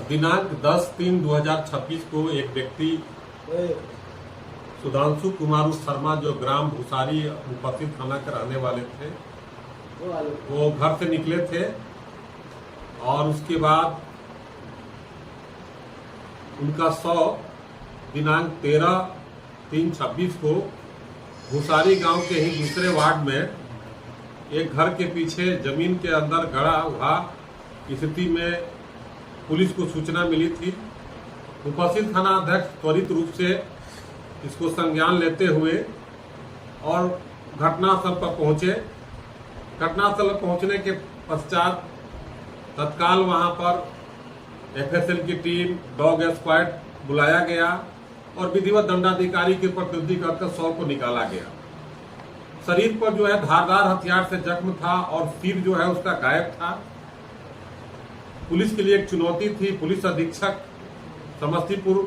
दिनांक 10/3/2026 को एक व्यक्ति सुधांशु कुमार शर्मा जो ग्राम भूसारी मुफस्सिल थाना के रहने वाले थे, वो घर से निकले थे और उसके बाद उनका शव दिनांक 13/3/26 को भूसारी गांव के ही दूसरे वार्ड में एक घर के पीछे जमीन के अंदर गड़ा हुआ स्थिति में पुलिस को सूचना मिली थी। मुफस्सिल थाना अध्यक्ष त्वरित रूप से इसको संज्ञान लेते हुए और घटनास्थल पर पहुंचे। घटनास्थल पर पहुंचने के पश्चात तत्काल वहां पर एफएसएल की टीम, डॉग स्क्वाड बुलाया गया और विधिवत दंडाधिकारी की प्रतिनिधि करके शव को निकाला गया। शरीर पर जो है धारदार हथियार से जख्म था और सिर जो है उसका गायब था। पुलिस के लिए एक चुनौती थी। पुलिस अधीक्षक समस्तीपुर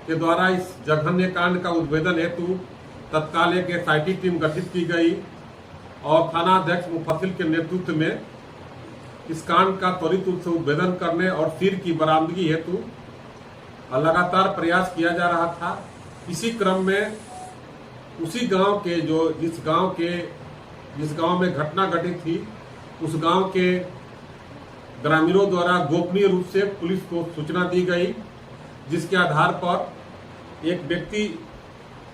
के द्वारा इस जघन्य कांड का उद्भेदन हेतु तत्काल एक एसआईटी टीम गठित की गई और थाना अध्यक्ष मुफस्सिल के नेतृत्व में इस कांड का त्वरित रूप से उद्भेदन करने और सिर की बरामदगी हेतु लगातार प्रयास किया जा रहा था। इसी क्रम में उसी गांव के जिस गांव में घटना घटित थी, उस गांव के ग्रामीणों द्वारा गोपनीय रूप से पुलिस को सूचना दी गई, जिसके आधार पर एक व्यक्ति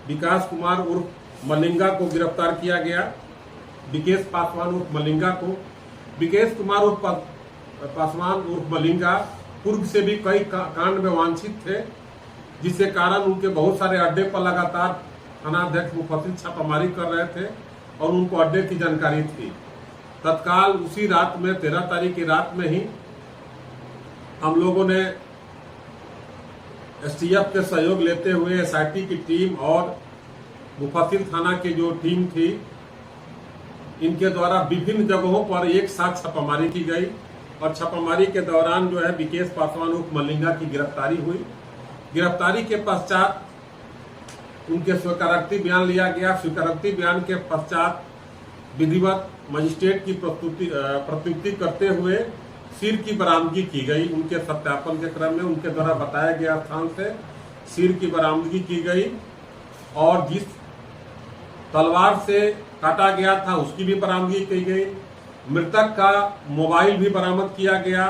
विकास कुमार उर्फ मलिंगा को गिरफ्तार किया गया। विकेश पासवान उर्फ मलिंगा को विकेश कुमार उर्फ पासवान उर्फ मलिंगा पूर्व से भी कई कांड में वांछित थे, जिसके कारण उनके बहुत सारे अड्डे पर लगातार थाना अध्यक्ष मुफस्सिल छापामारी कर रहे थे और उनको अड्डे की जानकारी थी। तत्काल उसी रात में 13 तारीख की रात में ही हम लोगों ने एसटीएफ के सहयोग लेते हुए एसआईटी की टीम और मुफस्सिल थाना की जो टीम थी, इनके द्वारा विभिन्न जगहों पर एक साथ छापामारी की गई और छापामारी के दौरान जो है विकेश पासवान उर्फ मलिंगा की गिरफ्तारी हुई। गिरफ्तारी के पश्चात उनके स्वीकारोक्ति बयान लिया गया। स्वीकारोक्ति बयान के पश्चात विधिवत मजिस्ट्रेट की प्रस्तुति करते हुए सिर की बरामदगी की गई। उनके सत्यापन के क्रम में उनके द्वारा बताया गया स्थान से सिर की बरामदगी की गई और जिस तलवार से काटा गया था उसकी भी बरामदगी की गई। मृतक का मोबाइल भी बरामद किया गया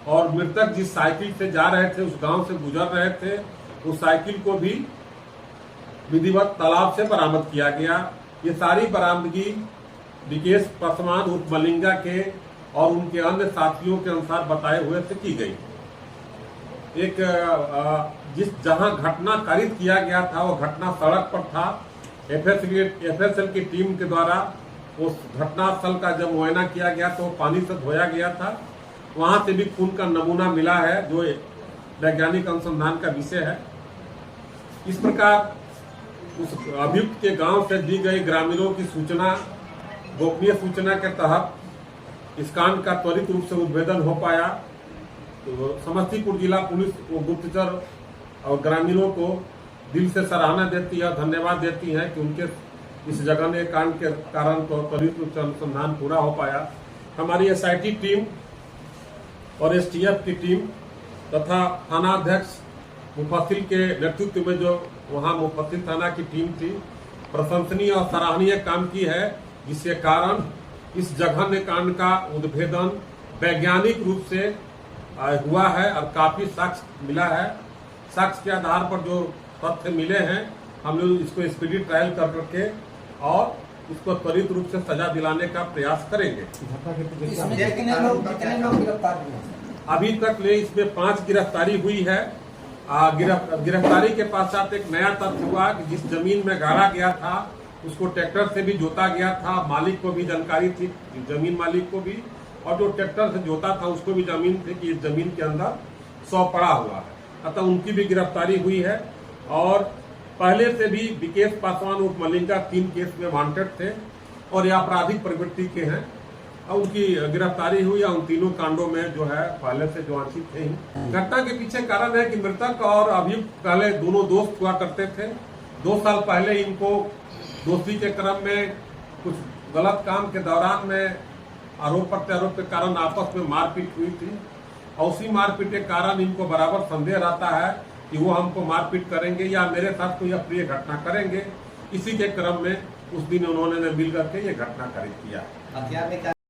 और मृतक जिस साइकिल से जा रहे थे, उस गांव से गुजर रहे थे, उस साइकिल को भी विधिवत तालाब से बरामद किया गया। ये सारी बरामदगी विकेश पासवान उर्फ मलिंगा के और उनके अन्य साथियों के अनुसार बताए हुए से की गई। जहां घटना कारित किया गया था वो घटना सड़क पर था। एफएसएल की टीम के द्वारा उस घटनास्थल का जब मुआयना किया गया तो पानी से धोया गया था। वहां से भी खून का नमूना मिला है, जो वैज्ञानिक अनुसंधान का विषय है। इस प्रकार उस अभियुक्त के गांव से दी गई ग्रामीणों की सूचना, गोपनीय सूचना के तहत इस कांड का त्वरित रूप से उद्भेदन हो पाया। तो समस्तीपुर जिला पुलिस वो गुप्तचर और ग्रामीणों को दिल से सराहना देती है, धन्यवाद देती है कि उनके इस जघन्य कांड के कारण तो त्वरित रूप से अनुसंधान पूरा हो पाया। हमारी एसआईटी टीम और एसटीएफ की टीम तथा थाना अध्यक्ष मुफस्सिल के नेतृत्व में जो वहां मुफस्सिल थाना की टीम थी, प्रशंसनीय और सराहनीय काम की है, जिसके कारण इस जघन्य कांड का उद्भेदन वैज्ञानिक रूप से हुआ है और काफी साक्ष्य मिला है। साक्ष्य के आधार पर जो तथ्य मिले हैं, हम लोग इसको स्पीडी ट्रायल कर करके और इसको त्वरित रूप से सजा दिलाने का प्रयास करेंगे। कितने लोग गिरफ्तार हुए? अभी तक ले इसमें 5 गिरफ्तारी हुई है। गिरफ्तारी के पश्चात एक नया तथ्य हुआ कि जिस जमीन में गाड़ा गया था उसको ट्रैक्टर से भी जोता गया था। मालिक को भी जानकारी थी, जमीन मालिक को भी, और जो ट्रैक्टर से जोता था उसको भी जमीन थी कि इस जमीन के अंदर शव पड़ा हुआ है। अतः उनकी भी गिरफ्तारी हुई है और पहले से भी विकेश पासवान उर्फ मलिंगा 3 केस में वांटेड थे और ये आपराधिक प्रवृत्ति के हैं और उनकी गिरफ्तारी हुई और उन तीनों कांडों में जो है पहले से जो वांछित थे। घटना के पीछे कारण है कि मृतक और अभियुक्त पहले दोनों दोस्त हुआ करते थे। 2 साल पहले इनको दोस्ती के क्रम में कुछ गलत काम के दौरान में आरोप प्रत्यारोप के कारण आपस में मारपीट हुई थी और उसी मारपीट के कारण इनको बराबर संदेह रहता है कि वो हमको मारपीट करेंगे या मेरे साथ कोई अप्रिय घटना करेंगे। इसी के क्रम में उस दिन उन्होंने मिल करके ये घटना कारित किया। हथियार में क्या